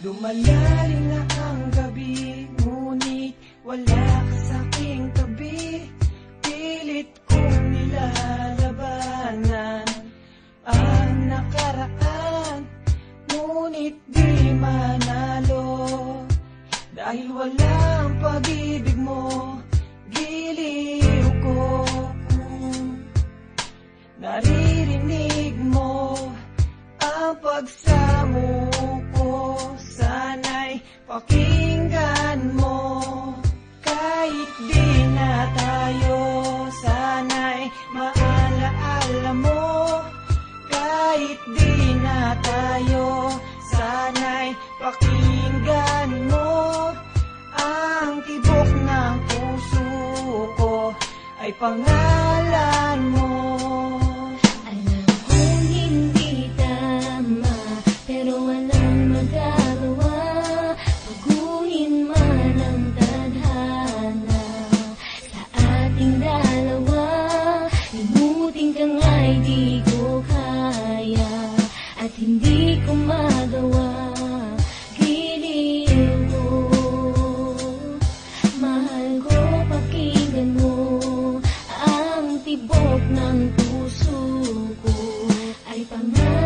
Lumalalim na ang gabi, ngunit wala ka sa aking tabi. Pilit kong nilalabanan ang nakaraan, ngunit di manalo. Dahil walang pag-ibig mo, giliw ko. Naririnig mo ang pagsamo ko, sana'y pakinggan mo. Kahit di na tayo, sana'y maalaala mo. Kahit di na tayo, sana'y pakinggan mo. Ang tibok ng puso ko ay pangalan mo. Alam kong hindi tama, pero walang magagawa. Paguhin man ang tadhana sa ating dalawa. Limutin ka nga'y di ko kaya, at hindi ko magawa. Giliw ko, mahal ko, pakinggan mo. Ang tibok ng puso ko ay pangalan